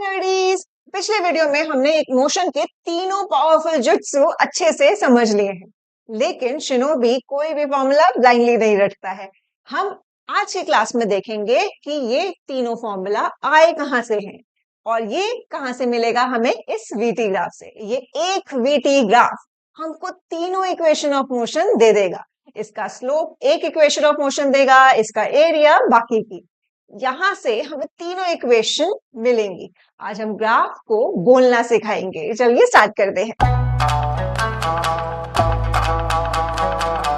नर्डीज। पिछले वीडियो में हमने एक मोशन के तीनों पावरफुल जुत्सु अच्छे से समझ लिए हैं, लेकिन शिनोबी कोई भी फॉर्मूला ब्लाइंडली नहीं रटता है। हम आज की क्लास में देखेंगे कि ये तीनों फॉर्मूला आए कहां से हैं और ये कहां से मिलेगा हमें इस वीटी ग्राफ से। ये एक वीटी ग्राफ हमको तीनों इक्वेशन ऑफ मोशन दे देगा। इसका स्लोप एक इक्वेशन ऑफ मोशन देगा, इसका एरिया बाकी की। यहां से हमें तीनों इक्वेशन मिलेंगी। आज हम ग्राफ को बोलना सिखाएंगे। चलिए स्टार्ट करते हैं।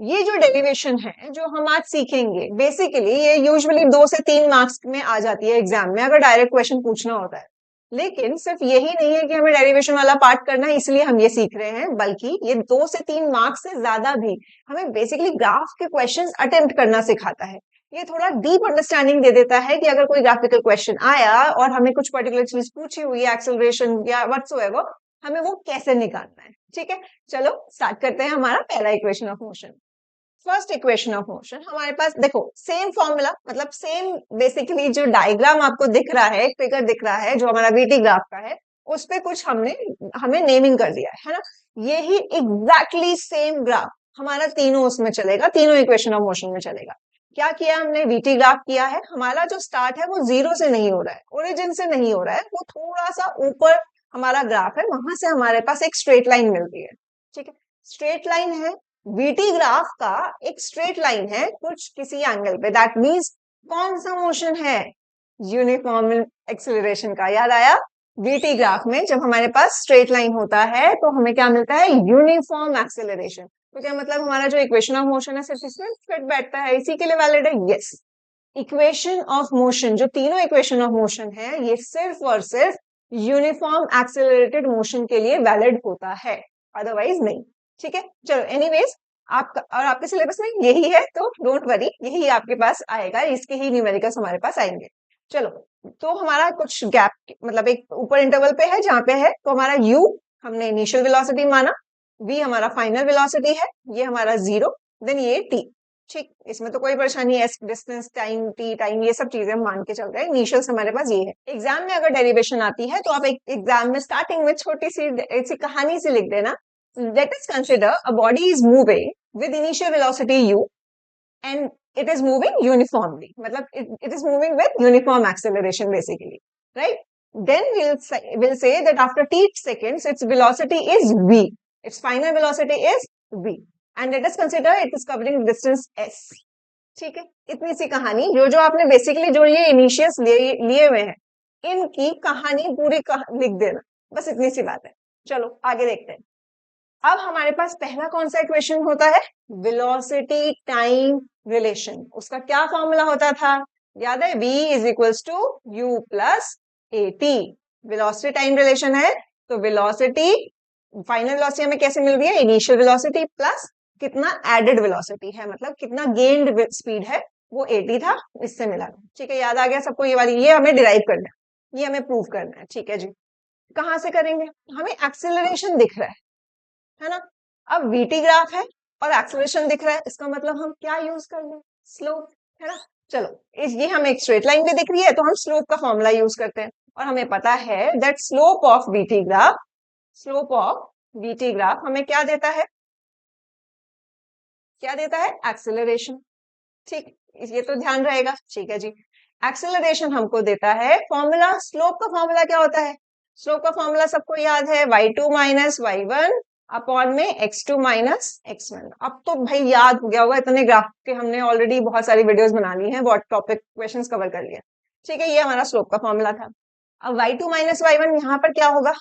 ये जो डेरिवेशन है जो हम आज सीखेंगे, बेसिकली ये यूजुअली 2 से 3 मार्क्स में आ जाती है एग्जाम में, अगर डायरेक्ट क्वेश्चन पूछना होता है। लेकिन सिर्फ यही नहीं है कि हमें डेरिवेशन वाला पार्ट करना है इसलिए हम ये सीख रहे हैं, बल्कि ये 2 से 3 मार्क्स से ज्यादा भी हमें बेसिकली ग्राफ के क्वेश्चंस अटेम्प्ट करना सिखाता है। ये थोड़ा डीप अंडरस्टैंडिंग दे देता है कि अगर कोई ग्राफिकल क्वेश्चन आया और हमें कुछ पर्टिकुलर चीज पूछी हुई है, एक्सेलरेशन या व्हाटसोएवर, हमें वो कैसे निकालना है। ठीक है, चलो स्टार्ट करते हैं। हमारा पहला equation of motion, first equation of motion हमारे पास देखो सेम फॉर्मूला, मतलब सेम बेसिकली जो डायग्राम आपको दिख रहा है, एक फिगर दिख रहा है जो हमारा वीटी ग्राफ का है, उस पे कुछ हमें नेमिंग कर दिया है ना। यही एग्जैक्टली सेम ग्राफ हमारा तीनों उसमें चलेगा, तीनों इक्वेशन ऑफ मोशन में चलेगा। क्या किया हमने, वीटी ग्राफ किया है। हमारा जो स्टार्ट है वो 0 से नहीं हो रहा है, ओरिजिन से नहीं हो रहा है, वो थोड़ा सा ऊपर हमारा ग्राफ है, वहां से हमारे पास एक स्ट्रेट लाइन मिलती है। ठीक है, स्ट्रेट लाइन है, वीटी ग्राफ का एक स्ट्रेट लाइन है कुछ किसी एंगल पे। दैट मींस कौन सा मोशन है, यूनिफॉर्म एक्सेलरेशन का। याद आया, वीटी ग्राफ में जब हमारे पास स्ट्रेट लाइन होता है तो हमें क्या मिलता है, यूनिफॉर्म एक्सेलरेशन। तो क्या मतलब हमारा जो इक्वेशन ऑफ मोशन है सिर्फ इसमें फिट बैठता है, इसी के लिए वैलिड है। यस, इक्वेशन ऑफ मोशन, जो तीनों इक्वेशन ऑफ मोशन है, ये सिर्फ और सिर्फ यूनिफॉर्म एक्सेलरेटेड मोशन के लिए वैलिड होता है, अदरवाइज नहीं। ठीक है, चलो एनीवेज, आपका और आपके सिलेबस में यही है तो डोंट वरी, यही आपके पास आएगा, इसके ही न्यूमेरिकल्स हमारे पास आएंगे। चलो, तो हमारा कुछ गैप, मतलब एक ऊपर इंटरवल पे है जहां पे है, तो हमारा u हमने इनिशियल वेलोसिटी माना, v हमारा फाइनल वेलोसिटी है, ये हमारा 0, देन ये t। ठीक, इसमें तो कोई परेशानी है, डिस्टेंस, टाइम, टी टाइम, ये सब चीजें हम मान के चल रहे हैं। इनिशियल्स हमारे पास ये है। एग्जाम में अगर डेरिवेशन आती है तो आप एक एग्जाम में स्टार्टिंग में छोटी सी ऐसी कहानी से लिख देना, let us consider a body is moving with initial velocity u and it is moving uniformly, मतलब it is moving with uniform acceleration basically, right? Then we'll say that after t seconds its velocity is v, its final velocity is v, and let us consider it is covering distance s। ठीक है, इतनी सी कहानी, जो आपने basically जो ये initials लिए हुए हैं, इनकी कहानी पूरी लिख देना, बस इतनी सी बात है। चलो आगे देखते हैं। अब हमारे पास पहला कौन सा इक्वेशन होता है, वेलोसिटी टाइम रिलेशन। उसका क्या फॉर्मूला होता था, याद है, v is equals to u plus at। Velocity time relation है, तो वेलोसिटी फाइनल वेलोसिटी हमें कैसे मिल रही है, इनिशियल वेलोसिटी प्लस कितना एडेड वेलोसिटी है, मतलब कितना गेन्ड स्पीड है, वो 80 था, इससे मिला। ठीक है, याद आ गया सबको ये वाली, ये हमें डिराइव करना है, ये हमें प्रूव करना है। ठीक है जी, कहां से करेंगे, हमें एक्सेलरेशन दिख रहा है ना। अब वीटी ग्राफ है और एक्सेलरेशन दिख रहा है, इसका मतलब हम क्या यूज कर लें, स्लोप, है ना। चलो, ये हमें एक स्ट्रेट लाइन भी दिख रही है तो हम स्लोप का फॉर्मूला यूज करते हैं, और हमें पता है that slope of VT graph, slope of VT graph हमें क्या देता है, क्या देता है, एक्सेलरेशन। ठीक, ये तो ध्यान रहेगा। ठीक है जी, एक्सेलरेशन हमको देता है, फॉर्मूला, स्लोप का फॉर्मूला क्या होता है, स्लोप का फॉर्मूला सबको याद है, y2 माइनस y1 अपॉन में x2 माइनस x1। अब तो भाई याद हो गया होगा, इतने ग्राफ के हमने ऑलरेडी बहुत सारी वीडियोस बना ली हैं, बहुत टॉपिक क्वेश्चंस कवर कर लिए। ठीक है, ये हमारा स्लोप का फॉर्मूला था। अब y2 माइनस y1 यहाँ पर क्या होगा,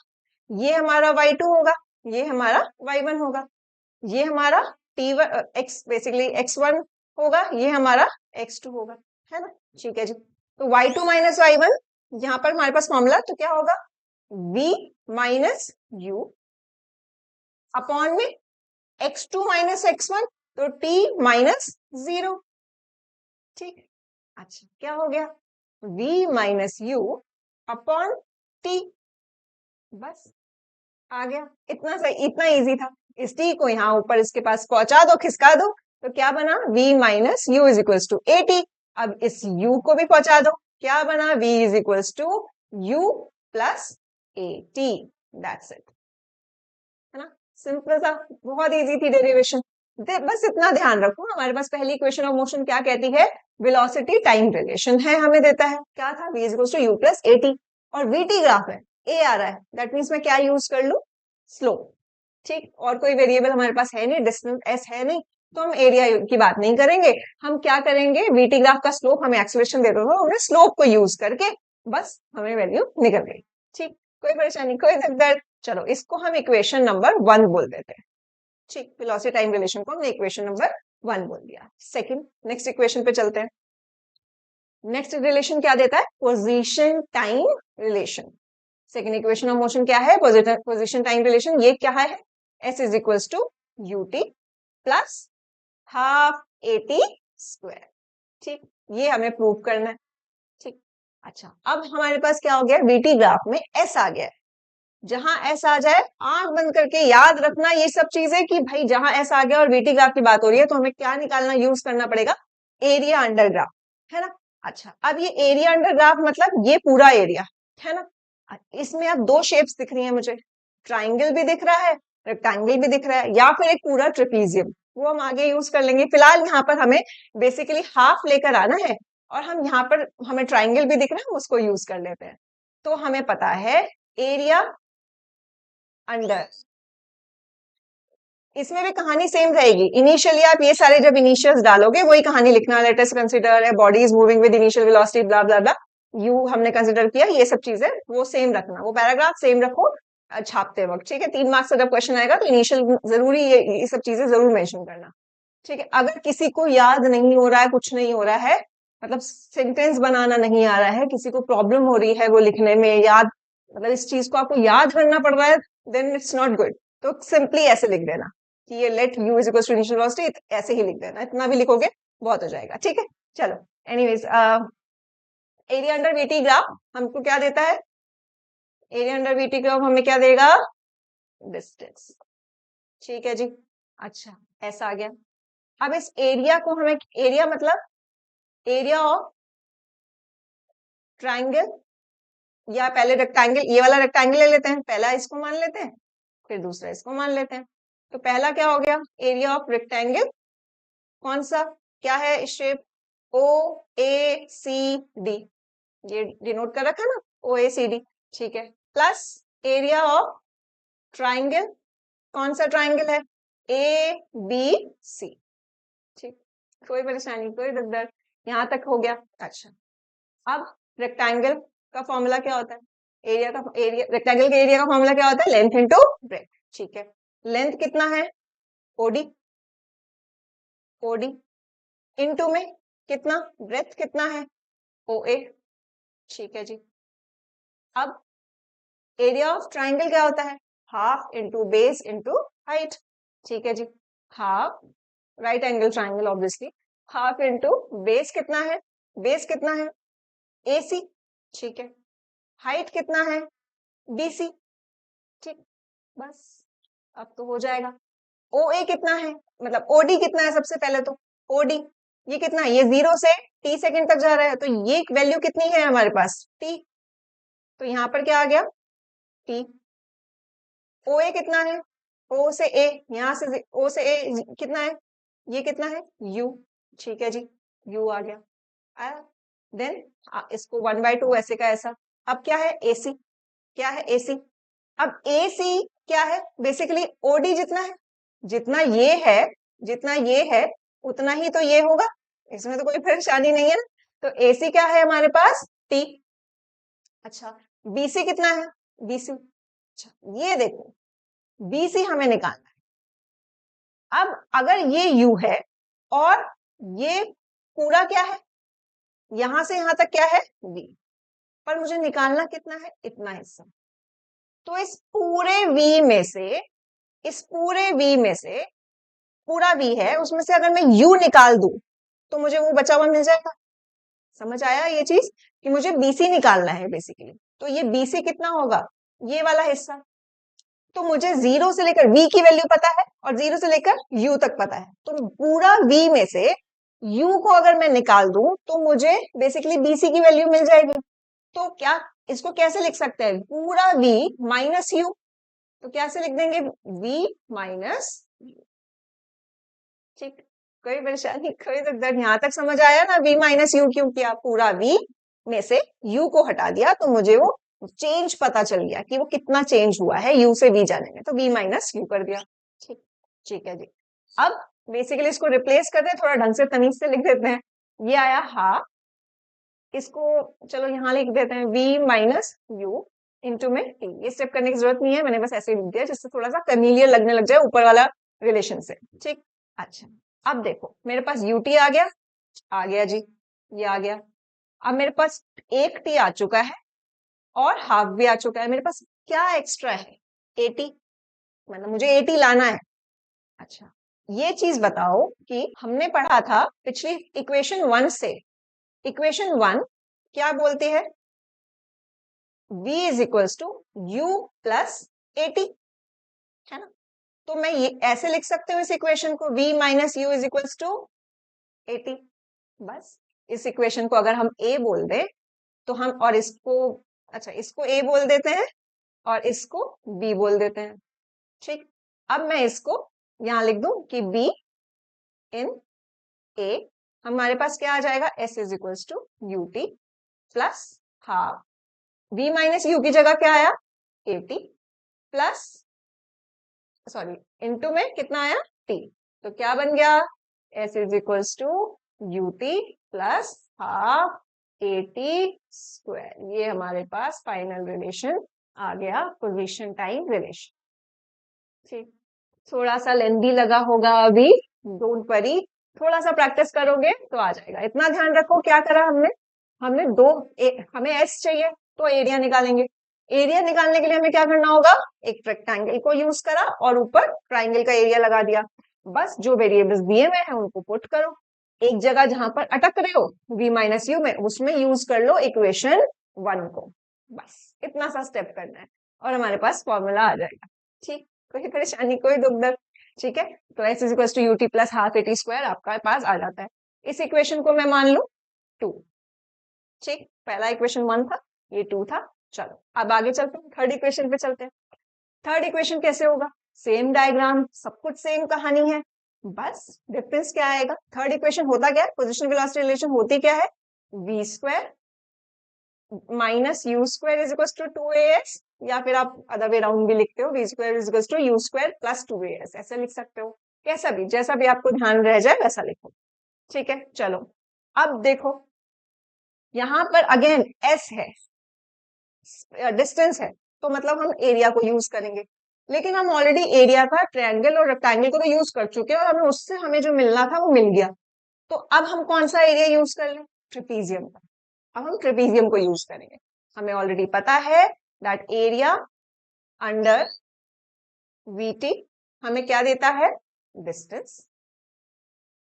ये हमारा y2 होगा, ये हमारा y1 होगा, ये हमारा t1 x बेसिकली x1 होगा, ये हमारा x2 होगा, है ना। ठीक है जी, तो y2 माइनस y1 यहाँ पर हमारे पास फॉर्मूला, तो क्या होगा, v माइनस u अपॉन में x2 माइनस x1, तो t माइनस 0। ठीक, अच्छा क्या हो गया, v minus u upon t, बस आ गया। इतना सही, इतना इजी था। इस t को यहाँ ऊपर इसके पास पहुंचा दो, खिसका दो, तो क्या बना, v minus u is equals to at। अब इस u को भी पहुंचा दो, क्या बना, v is equals to u plus 80, that's it, है ना, सिंपल था, बहुत इजी थी डेरिवेशन। बस इतना ध्यान रखो, हमारे पास पहली इक्वेशन ऑफ मोशन क्या कहती है, वेलोसिटी टाइम रिलेशन है, हमें देता है क्या था, v is to u plus a t, और vt ग्राफ है, a आ रहा है, दैट मीन्स मैं क्या यूज कर लू, स्लोप, ठीक, और कोई वेरिएबल हमारे पास है नहीं, डिस्टेंस s है नहीं, तो हम एरिया की बात नहीं करेंगे, हम क्या करेंगे, vt ग्राफ का स्लोप हमें एक्सेलरेशन दे दो, हमने स्लोप को यूज करके बस हमें वैल्यू निकल गई, ठीक, कोई परेशानी, कोई दिक्कत। चलो इसको हम इक्वेशन नंबर 1 बोल देते हैं, ठीक, वेलोसिटी टाइम रिलेशन को हमने इक्वेशन नंबर 1 बोल दिया। सेकंड, नेक्स्ट इक्वेशन पे चलते हैं। नेक्स्ट रिलेशन क्या देता है, position time relation. Second equation of motion क्या है, पोजीशन टाइम रिलेशन, ये क्या है, s is equals to ut plus half at square, ठीक, ये हमें प्रूव करना है, ठीक। अच्छा, अब हमारे पास क्या हो गया, vt ग्राफ में s आ गया है, जहां s आ जाए आंख बंद करके याद रखना ये सब चीजें कि भाई जहां s आ गया और vt ग्राफ की बात हो रही है तो हमें क्या निकालना, यूज करना पड़ेगा एरिया अंडर ग्राफ, है ना। अच्छा, अब ये एरिया अंडर ग्राफ मतलब ये पूरा एरिया, है ना, इसमें अब दो शेप्स दिख रही हैं मुझे, ट्राइंगल भी दिख रहा है, रेक्टेंगल भी दिख रहा है, या फिर एक पूरा ट्रेपीजियम, वो हम आगे यूज कर लेंगे, फिलहाल यहाँ पर हमें बेसिकली हाफ लेकर आना है, और हम यहाँ पर हमें ट्राइंगल भी दिख रहा है, उसको यूज कर लेते हैं। तो हमें पता है एरिया अंडर, इसमें भी कहानी सेम रहेगी, इनिशियली आप ये सारे जब इनिशियल्स डालोगे वही कहानी लिखना, let us consider body is moving with initial velocity blah blah blah, you हमने कंसीडर किया, ये सब चीजें वो सेम रखना, वो पैराग्राफ सेम रखो छापते वक्त, ठीक है, 3 मार्क्स का जब क्वेश्चन आएगा तो इनिशियल जरूरी ये सब चीजें जरूर मेंशन करना, ठीक है। अगर किसी को याद नहीं हो रहा है, कुछ नहीं हो रहा है, मतलब सेंटेंस बनाना नहीं आ रहा है, किसी को प्रॉब्लम हो रही है वो लिखने में, याद मतलब इस चीज को आपको याद करना पड़ रहा है, देन इट्स नॉट गुड, तो सिंपली ऐसे लिख देना कि ये let u is equal to initial velocity, ऐसे ही लिख देना, इतना भी लिखोगे बहुत हो जाएगा, ठीक है। चलो anyways, area under VT graph हमको क्या देता है, एरिया अंडर वीटी ग्राफ हमें क्या देगा, डिस्टेंस, ठीक है जी। अच्छा, ऐसा आ गया, अब इस एरिया को हमें, एरिया मतलब एरिया ऑफ ट्राइंगल, या पहले रेक्टेंगल, ये वाला रेक्टेंगल ले लेते हैं, पहला इसको मान लेते हैं, फिर दूसरा इसको मान लेते हैं, तो पहला क्या हो गया, एरिया ऑफ रेक्टेंगल, कौन सा, क्या है शेप, ओ ए सी डी, ये डिनोट कर रखा ना, ओ ए सी डी, ठीक है, प्लस एरिया ऑफ ट्राइंगल, कौन सा ट्राइंगल है, ए बी सी, ठीक, कोई परेशानी, कोई दिक्कत, यहां तक हो गया। अच्छा, अब रेक्टेंगल का फॉर्मूला क्या होता है, एरिया का, एरिया रेक्टेंगल के एरिया का फॉर्मूला क्या होता है, लेंथ इनटू ब्रेड्थ, ठीक है, लेंथ कितना है, ओडी, ओडी इनटू में कितना, ब्रेड्थ कितना है, ओ ए, ठीक है जी। अब एरिया ऑफ ट्राइंगल क्या होता है, half into base into height, ठीक है जी, half, right angle triangle obviously, half into base कितना है, बेस कितना है, AC, ठीक है, हाइट कितना है, BC, ठीक, बस अब तो हो जाएगा। OA कितना है, मतलब OD कितना है, सबसे पहले तो OD ये कितना है, ये 0 से T सेकंड तक जा रहा है, तो ये वैल्यू कितनी है हमारे पास, T, तो यहां पर क्या आ गया, T। OA कितना है, O से A, यहां से O से A कितना है, ये कितना है, U, ठीक है जी, U आ गया, आया, देन इसको 1/2 ऐसे का ऐसा। अब क्या है, AC, क्या है AC, अब AC क्या है, बेसिकली OD जितना है, जितना ये है, जितना ये है उतना ही तो ये होगा, इसमें तो कोई परेशानी नहीं है ना, तो AC क्या है हमारे पास, T। अच्छा, BC कितना है, BC, अच्छा ये देखो BC हमें निकालना है। अब अगर ये U है और ये पूरा क्या है, यहां से यहां तक क्या है, V, पर मुझे निकालना कितना है, इतना हिस्सा, तो इस पूरे V में से, इस पूरे V में से, पूरा V है उसमें से अगर मैं U निकाल दूं तो मुझे वो बचा हुआ मिल जाएगा, समझ आया ये चीज, कि मुझे BC निकालना है बेसिकली, तो ये BC कितना होगा, ये वाला हिस्सा, तो मुझे 0 से लेकर V की वैल्यू पता है और 0 से लेकर U तक पता है, तो पूरा V में से U को अगर मैं निकाल दूं तो मुझे बेसिकली BC की वैल्यू मिल जाएगी, तो क्या इसको कैसे लिख सकते हैं, पूरा v माइनस यू, तो कैसे लिख देंगे, v माइनस यू। ठीक, कोई परेशानी, कोई दिक्कत, यहां तक समझ आया ना, v माइनस यू क्यों किया, पूरा v में से u को हटा दिया तो मुझे वो चेंज पता चल गया कि वो कितना चेंज हुआ है u से v जाने में, तो v माइनस यू कर दिया। ठीक, ठीक है जी। अब बेसिकली इसको रिप्लेस करते हैं, थोड़ा ढंग से तमीज से लिख देते हैं। ये आया हाफ, इसको चलो यहाँ लिख देते हैं v माइनस यू इंटू में t। ये स्टेप करने की जरूरत नहीं है, मैंने बस ऐसे ही लिख दिया जिससे थोड़ा सा फेमिलियर लगने लग जाए ऊपर वाला रिलेशन से। ठीक, अच्छा अब देखो मेरे पास ut आ गया जी, ये आ गया। अब मेरे पास एक t आ चुका है और हाफ भी आ चुका है, मेरे पास क्या एक्स्ट्रा है, 80, मतलब मुझे 80 लाना है। अच्छा, ये चीज बताओ कि हमने पढ़ा था पिछली इक्वेशन 1 से, इक्वेशन 1 क्या बोलती है, v is equals to u plus 80, है ना। तो मैं ये ऐसे लिख सकते हूँ इस इक्वेशन को, v minus u is equals to 80। बस इस इक्वेशन को अगर हम a बोल दें तो हम, और इसको, अच्छा इसको a बोल देते हैं और इसको b बोल देते हैं। ठीक, अब मैं इसको यहां लिख दूं कि b इन a, हमारे पास क्या आ जाएगा, s is equals to u t plus half, v minus u की जगह क्या आया, 80 प्लस, सॉरी इनटू में कितना आया, t, तो क्या बन गया, s is equals to u t plus half 80 square. ये हमारे पास फाइनल रिलेशन आ गया, पोजीशन टाइम रिलेशन। ठीक, थोड़ा सा लेंदी लगा होगा अभी, डोंट वरी, थोड़ा सा प्रैक्टिस करोगे तो आ जाएगा। इतना ध्यान रखो क्या करा हमने, हमने हमें एस चाहिए तो एरिया निकालेंगे, एरिया निकालने के लिए हमें क्या करना होगा, एक रेक्टेंगल को यूज करा और ऊपर ट्राइंगल का एरिया लगा दिया। बस जो वेरिएबल्स दिए हुए हैं उनको पुट करो, एक जगह जहां पर अटक रहे हो v माइनस यू में, उसमें यूज कर लो इक्वेशन 1 को, बस इतना सा स्टेप करना है और हमारे पास फॉर्मूला आ जाएगा। ठीक, कोई परेशानी, कोई दुख दर्द। ठीक है, तो s is equal to u t plus half 80 square आपका पास आ जाता है। इस इक्वेशन को मैं मान लू 2। ठीक, पहला इक्वेशन 1 था, ये 2 था। चलो अब आगे चलते हैं, थर्ड इक्वेशन पे चलते हैं। थर्ड इक्वेशन कैसे होगा, सेम डायग्राम, सब कुछ सेम कहानी है, बस डिफरेंस क्या आएगा। थर्ड इक्वेशन होता क्या है, पोजीशन वेलोसिटी रिलेशन होती क्या है, v square minus u square is equal to 2as, या फिर आप अदर वे राउंड भी लिखते हो, v square is equal to u square plus 2as, ऐसे लिख सकते हो, कैसा भी, जैसा भी आपको ध्यान रह जाए वैसा लिखो। ठीक है, चलो अब देखो यहां पर अगेन s है, डिस्टेंस है, तो मतलब हम एरिया को यूज करेंगे, लेकिन हम ऑलरेडी एरिया का ट्रायंगल और रेक्टेंगल को तो यूज कर चुके हैं और हमें उससे हमें जो मिलना था वो मिल गया। तो अब हम कौन सा एरिया यूज कर लें, ट्रेपीजियम का। अब हम ट्रेपीजियम को यूज करेंगे, हमें ऑलरेडी पता है दैट एरिया अंडर वीटी हमें क्या देता है, डिस्टेंस,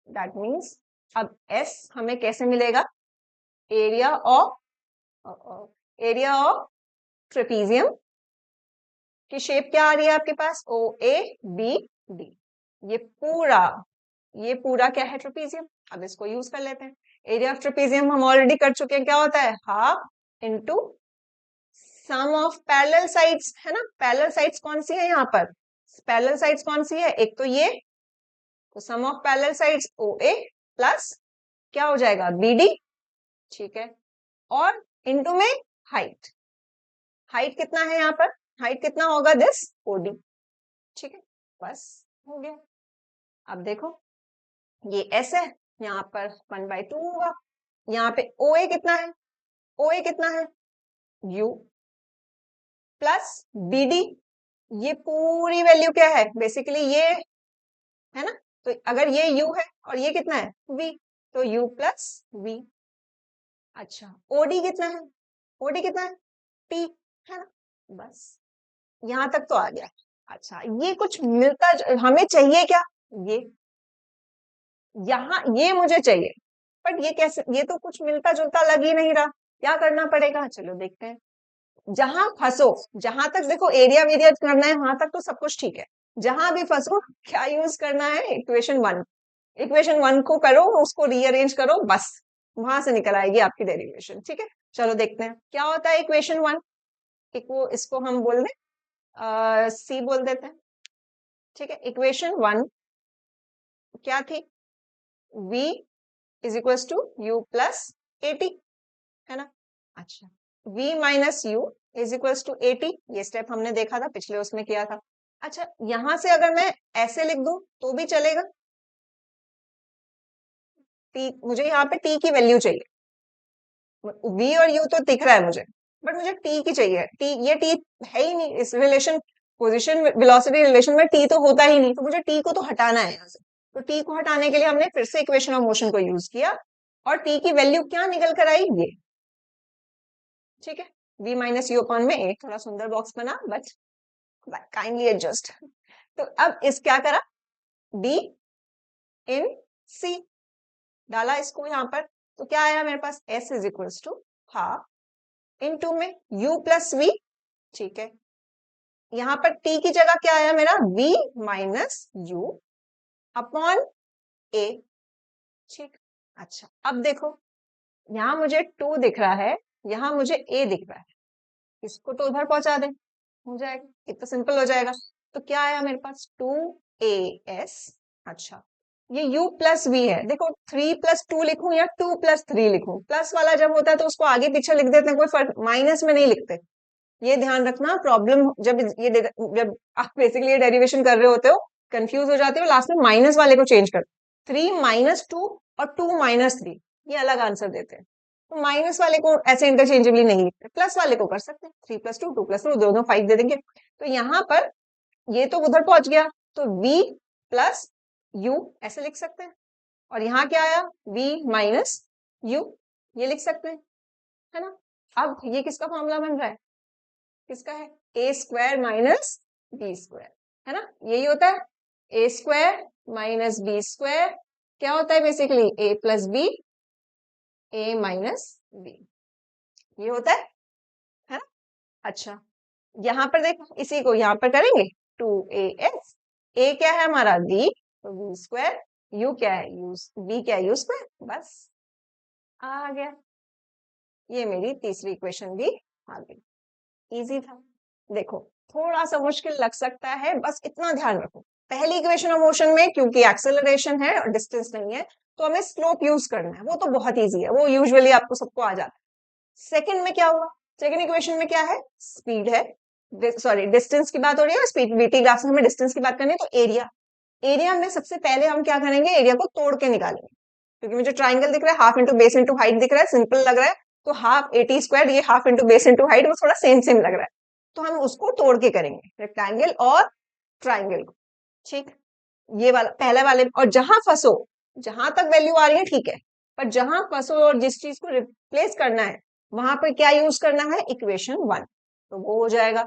दैट मीन्स अब एस हमें कैसे मिलेगा, एरिया ऑफ ट्रेपीजियम की शेप क्या आ रही है आपके पास, ओ ए बी डी, ये पूरा क्या है, ट्रेपीजियम। अब इसको यूज कर लेते हैं, एरिया ऑफ ट्रेपीजियम हम ऑलरेडी कर चुके हैं, क्या होता है, half into sum of parallel sides, है ना। पैरेलल साइड्स कौन सी है यहाँ पर, पैरेलल साइड्स कौन सी है, एक तो ये, तो sum of parallel sides O A plus क्या हो जाएगा, बी डी। ठीक है, और इनटू में हाइट, हाइट कितना है यहाँ पर, हाइट कितना होगा, दिस ओडी। ठीक है, बस हो गया। अब देखो ये एस है, यहाँ पर 1/2 होगा, यहाँ पे ओ ए कितना है, ओ ए कितना है, यू प्लस बी डी, ये पूरी वैल्यू क्या है, बेसिकली ये है ना, तो अगर ये u है और ये कितना है v, तो u प्लस v। अच्छा ओडी कितना है, ओडी कितना है t, है ना, बस यहां तक तो आ गया। अच्छा ये कुछ मिलता हमें चाहिए क्या, ये यहाँ ये मुझे चाहिए, बट ये कैसे, ये तो कुछ मिलता जुलता लग ही नहीं रहा, क्या करना पड़ेगा, चलो देखते हैं। जहां फंसो, जहां तक देखो एरिया वेरिया करना है वहां तक तो सब कुछ ठीक है, जहां भी फंसो क्या यूज करना है, इक्वेशन 1, इक्वेशन 1 को करो, उसको रीअरेंज करो, बस वहां से निकल आएगी आपकी डेरिवेशन। ठीक है, चलो देखते हैं क्या होता है इक्वेशन 1। इसको हम बोल दें सी बोल देते हैं। ठीक है, इक्वेशन 1 क्या थी? v is equal to u plus a t, है ना? अच्छा, v minus u is equal to a t, ये स्टेप हमने देखा था पिछले उसमें किया था। अच्छा, यहां से अगर मैं ऐसे लिख दूं तो भी चलेगा। t, मुझे यहाँ पे t की वैल्यू चाहिए। v और u तो दिख रहा है मुझे, बट मुझे t की चाहिए। t, ये t है ही नहीं इस रिलेशन, पोजीशन वेलोसिटी रिलेशन में t तो होता ही नहीं, तो मुझे t को तो हटाना है यहाँ से। तो t को हटाने के लिए हमने फिर से इक्वेशन ऑफ मोशन को यूज किया, और t की वैल्यू क्या निकल कर आई? ये। ठीक है, v माइनस यू अपॉन में एक थोड़ा सुंदर बॉक्स बना, बट काइंडली एडजस्ट। तो अब इस क्या करा? d इन c डाला इसको यहाँ पर, तो क्या आया मेरे पास? s is equal to half into में u प्लस v। ठीक है, यहाँ पर t की जगह क्या आया मेरा? v minus you upon a। ठीक, अच्छा अब देखो, यहाँ मुझे 2 दिख रहा है, यहाँ मुझे a दिख रहा है, इसको तो उधर पहुंचा दे, हो जाएगा, इतना सिंपल हो जाएगा। तो क्या आया मेरे पास? 2as। अच्छा, ये u प्लस v है, देखो 3 प्लस 2 लिखूं या 2 प्लस 3 लिखूं, प्लस वाला जब होता है तो उसको आगे पीछे लिख देते हैं, कोई फर्क, माइनस में नहीं लिखते। ये ध्यान रखना, प्रॉब्लम जब आप बेसिकली ये डेरिवेशन कर रहे होते हो, कंफ्यूज हो जाते हो, लास्ट में माइनस वाले को चेंज कर, 3 माइनस 2 और 2 माइनस 3, ये अलग आंसर देते हैं। तो माइनस वाले को ऐसे इंटरचेंजेबली नहीं लिखते, प्लस वाले को कर सकते हैं, 3 प्लस 2 2 प्लस 2, दोनों 5 दे देंगे। तो यहाँ पर ये तो उधर पहुंच गया, तो v प्लस यू ऐसे लिख सकते हैं, और यहाँ क्या आया? v माइनस यू, ये लिख सकते हैं, है ना? अब ये किसका फॉर्मूला बन रहा है? किसका है? ए स्क्वायर माइनस बी स्क्वायर, है ना? यही होता है, ए स्क्वायर माइनस बी स्क्वायर क्या होता है? बेसिकली ए प्लस बी, ए माइनस बी, ये होता है ना? अच्छा, यहां पर देखो, इसी को यहां पर करेंगे, 2as, ए क्या है हमारा? v, तो v स्क्वायर, u क्या है? u, v क्या है? u स्क्वायर, बस आ गया। ये मेरी तीसरी इक्वेशन भी आ गई, इजी था। देखो, थोड़ा सा मुश्किल लग सकता है, बस इतना ध्यान रखो, पहली इक्वेशन ऑफ मोशन में क्योंकि एक्सेलरेशन है और डिस्टेंस नहीं है, तो हमें स्लोप यूज करना है, वो तो बहुत इजी है, वो यूजुअली आपको सबको आ जाता है। सेकंड में क्या हुआ? सेकंड इक्वेशन में क्या है? स्पीड है, सॉरी डिस्टेंस की बात हो रही है, स्पीड वीटी ग्राफ से हमें डिस्टेंस की बात करनी है, तो एरिया, एरिया में सबसे पहले हम क्या करेंगे? एरिया को तोड़ के निकालेंगे, क्योंकि मुझे ट्राइंगल दिख रहा है, half into base into height दिख रहा है, सिंपल लग रहा है, तो हाफ एटी स्क्वायर, ये half into base into height, वो थोड़ा सेम सेम लग रहा है, तो हम उसको तोड़ के करेंगे, रेक्टेंगल और ट्राइंगल को। ठीक, ये वाला पहले वाले, और जहां फंसो, जहां तक वैल्यू आ रही है ठीक है, पर जहां फंसो और जिस चीज को रिप्लेस करना है, वहां पर क्या यूज करना है? इक्वेशन 1, तो वो हो जाएगा।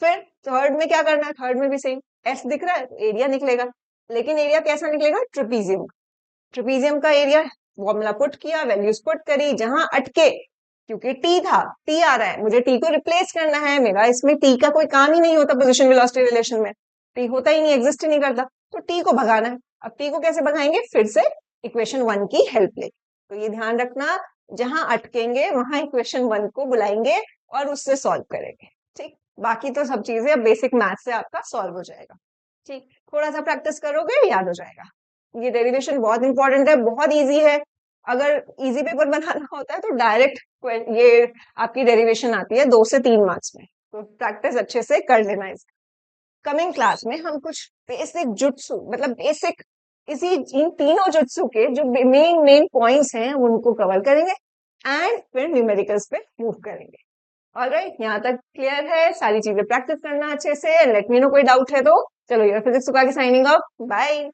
फिर थर्ड में क्या करना है? थर्ड में भी सेम, एस दिख रहा है तो एरिया निकलेगा, लेकिन एरिया कैसा निकलेगा? ट्रेपीजियम, ट्रेपीजियम का एरिया फॉर्मूला पुट किया, वैल्यूज पुट करी, जहां अटके, क्योंकि टी था, टी आ रहा है, मुझे टी को रिप्लेस करना है, मेरा इसमें टी का कोई काम ही नहीं होता, पोजीशन वेलोसिटी रिलेशन में टी होता ही नहीं, एग्जिस्ट ही नहीं करता, तो टी को भगाना है। अब टी को कैसे भगाएंगे? फिर से इक्वेशन 1 की हेल्प ले, तो ये ध्यान रखना, जहां अटकेंगे वहां इक्वेशन 1 को बुलाएंगे और उससे सॉल्व करेंगे। ठीक, बाकी तो सब चीजें अब बेसिक मैथ से आपका सॉल्व हो जाएगा। ठीक, थोड़ा सा प्रैक्टिस करोगे याद हो जाएगा। ये डेरिवेशन बहुत इंपॉर्टेंट है, बहुत इजी है, अगर इजी पेपर बनाना होता है तो डायरेक्ट ये आपकी डेरिवेशन आती है 2 से 3 मार्क्स में, तो प्रैक्टिस अच्छे से कर लेना इसका। कमिंग क्लास में हम कुछ बेसिक जुत्सु, मतलब बेसिक इसी इन तीनों जुत्सु के जो मेन मेन पॉइंट्स हैं उनको कवर करेंगे, एंड फिर न्यूमेरिकल्स पे मूव करेंगे। ऑलराइट, यहाँ तक क्लियर है? सारी चीजें प्रैक्टिस करना अच्छे से, लेट मी नो कोई डाउट है तो। चलो, ये फिजिक्स का साइनिंग ऑफ, बाय।